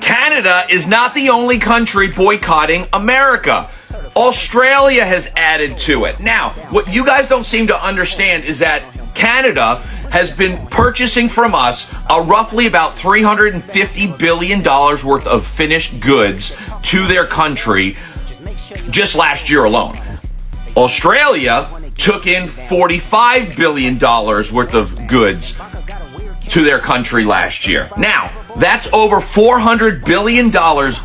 Canada is not the only country boycotting America. Australia has added to it. Now, what you guys don't seem to understand is that Canada has been purchasing from us roughly about $350 billion worth of finished goods to their country just last year alone. Australia took in $45 billion worth of goods to their country last year. Now, that's over $400 billion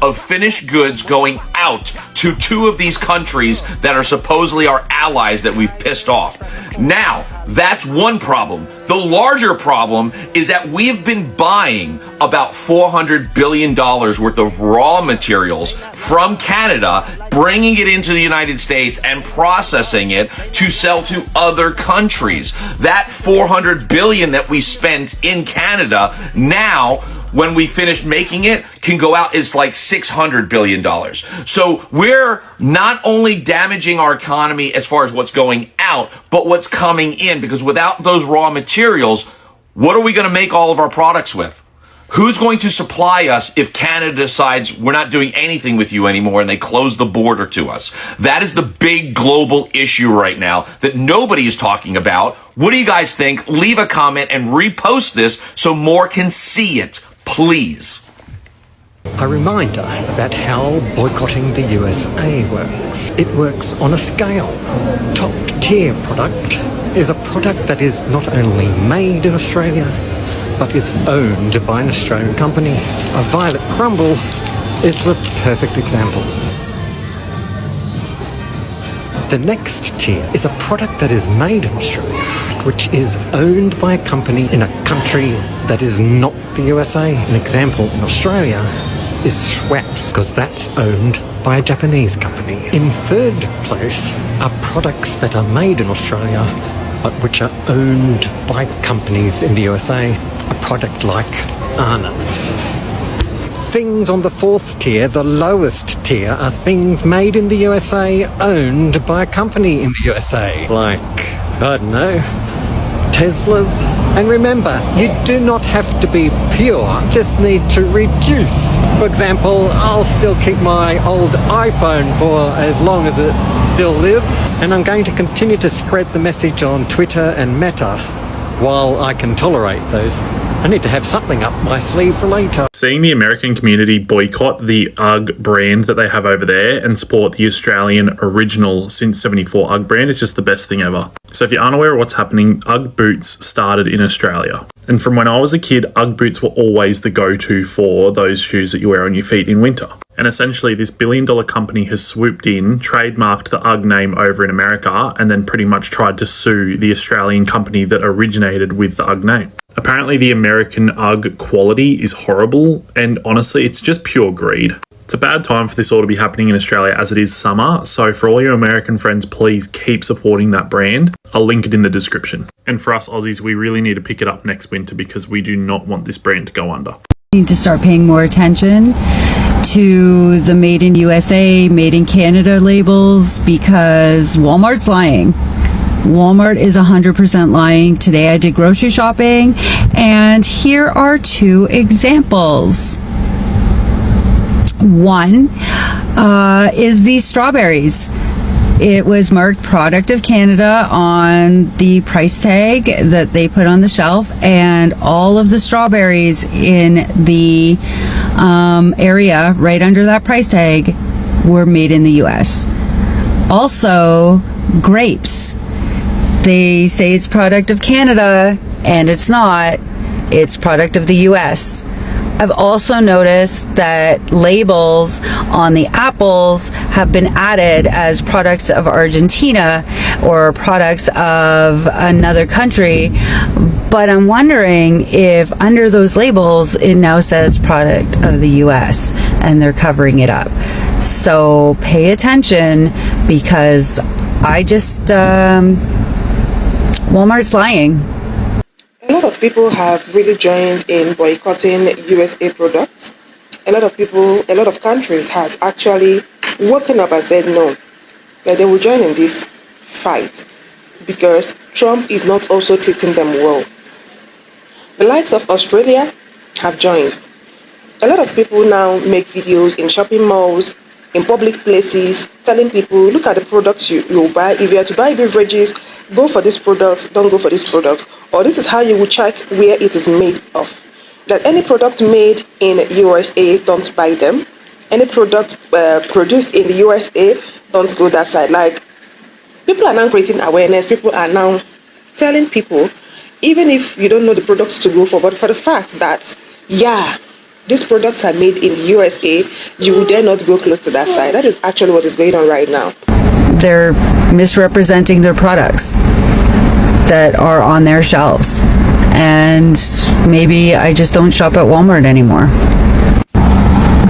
of finished goods going out to two of these countries that are supposedly our allies that we've pissed off. Now, that's one problem. The larger problem is that we've been buying about $400 billion worth of raw materials from Canada, bringing it into the United States and processing it to sell to other countries. That $400 billion that we spent in Canada now, when we finish making it, can go out as like $600 billion. So we're not only damaging our economy as far as what's going out, but what's coming in, because without those raw materials, what are we going to make all of our products with? Who's going to supply us if Canada decides we're not doing anything with you anymore and they close the border to us? That is the big global issue right now that nobody is talking about. What do you guys think? Leave a comment and repost this so more can see it, please. A reminder about how boycotting the USA works. It works on a scale. Top tier product is a product that is not only made in Australia, but is owned by an Australian company. A Violet Crumble is the perfect example. The next tier is a product that is made in Australia, which is owned by a company in a country that is not the USA. An example in Australia is Schweppes, because that's owned by a Japanese company. In third place are products that are made in Australia, but which are owned by companies in the USA. A product like Arnott's. Things on the fourth tier, the lowest tier, are things made in the USA, owned by a company in the USA. Like, I don't know, Teslas. And remember, you do not have to be pure, just need to reduce. For example, I'll still keep my old iPhone for as long as it still lives, and I'm going to continue to spread the message on Twitter and Meta while I can tolerate those. I need to have something up my sleeve for later. Seeing the American community boycott the UGG brand that they have over there and support the Australian original since 74 UGG brand is just the best thing ever. So if you're unaware of what's happening, UGG boots started in Australia. And from when I was a kid, UGG boots were always the go-to for those shoes that you wear on your feet in winter. And essentially this billion-dollar company has swooped in, trademarked the UGG name over in America, and then pretty much tried to sue the Australian company that originated with the UGG name. Apparently the American UGG quality is horrible, and honestly, it's just pure greed. It's a bad time for this all to be happening in Australia as it is summer, so for all your American friends, please keep supporting that brand. I'll link it in the description. And for us Aussies, we really need to pick it up next winter because we do not want this brand to go under. We need to start paying more attention to the Made in USA, Made in Canada labels, because Walmart's lying. Walmart is 100% lying. Today I did grocery shopping, and here are two examples. One is these strawberries. It was marked product of Canada on the price tag that they put on the shelf, and all of the strawberries in the area right under that price tag were made in the US. Also, grapes. They say it's product of Canada, and it's not. It's product of the US. I've also noticed that labels on the apples have been added as products of Argentina or products of another country, but I'm wondering if under those labels it now says product of the US and they're covering it up. So pay attention, because I just Walmart's lying. A lot of people have really joined in boycotting USA products. A lot of countries has actually woken up and said no, that they will join in this fight because Trump is not also treating them well. The likes of Australia have joined. A lot of people now make videos in shopping malls, in public places, telling people, look at the products you buy. If you are to buy beverages, go for this product, don't go for this product. Or this is how you will check where it is made of. That any product made in USA, don't buy them. Any product produced in the USA, don't go that side. Like, people are now creating awareness. People are now telling people, even if you don't know the products to go for, but for the fact that, yeah, these products are made in the USA, you will dare not go close to that side. That is actually what is going on right now. They're misrepresenting their products that are on their shelves. And maybe I just don't shop at Walmart anymore.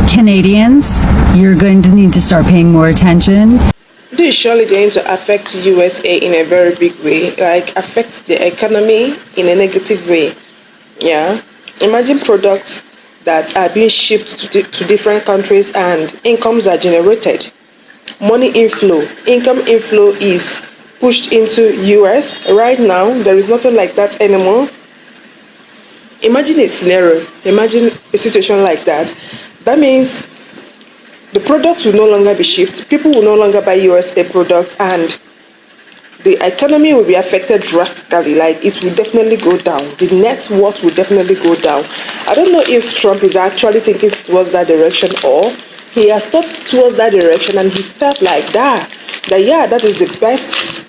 Canadians, you're going to need to start paying more attention. This is surely going to affect USA in a very big way, like affect the economy in a negative way. Yeah. Imagine products that are being shipped to different countries and incomes are generated. Money inflow, income inflow is pushed into US. Right now, there is nothing like that anymore. Imagine a scenario, imagine a situation like that. That means the product will no longer be shipped, people will no longer buy USA products, and the economy will be affected drastically. Like, it will definitely go down. The net worth will definitely go down. I don't know if Trump is actually thinking towards that direction, or he has thought towards that direction and he felt like that yeah, that is the best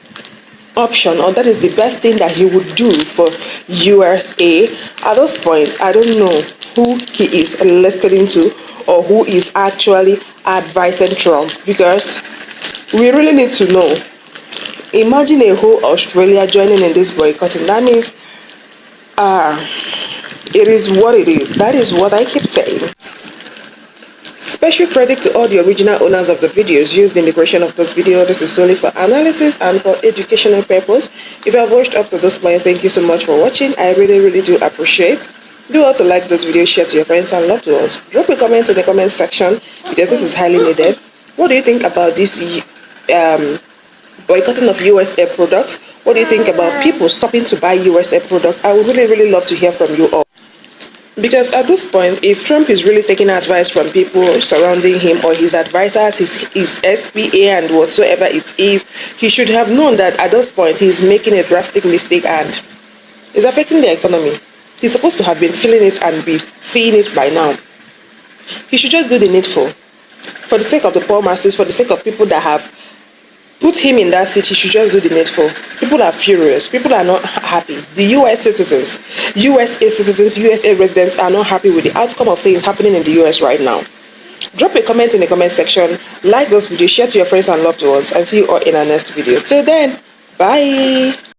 option, or that is the best thing that he would do for USA. At this point, I don't know who he is listening to or who is actually advising Trump, because we really need to know. Imagine a whole Australia joining in this boycotting. That means it is what it is. That is what I keep saying. Special credit to all the original owners of the videos used in the creation of this video. This is solely for analysis and for educational purpose. If you have watched up to this point, thank you so much for watching. I really do appreciate. Do also like this video, share to your friends and loved ones. Drop a comment in the comment section, because this is highly needed. What do you think about this boycotting of USA products? What do you think about people stopping to buy USA products? I would really love to hear from you all. Because at this point, if Trump is really taking advice from people surrounding him, or his advisors, his SPA and whatsoever it is, he should have known that at this point he's making a drastic mistake and it's affecting the economy. He's supposed to have been feeling it and be seeing it by now. He should just do the needful. For the sake of the poor masses, for the sake of people that have put him in that seat, he should just do the needful. People are furious. People are not happy. The USA citizens, USA residents are not happy with the outcome of things happening in the US right now. Drop a comment in the comment section, like this video, share to your friends and loved ones, and see you all in our next video. Till then, bye.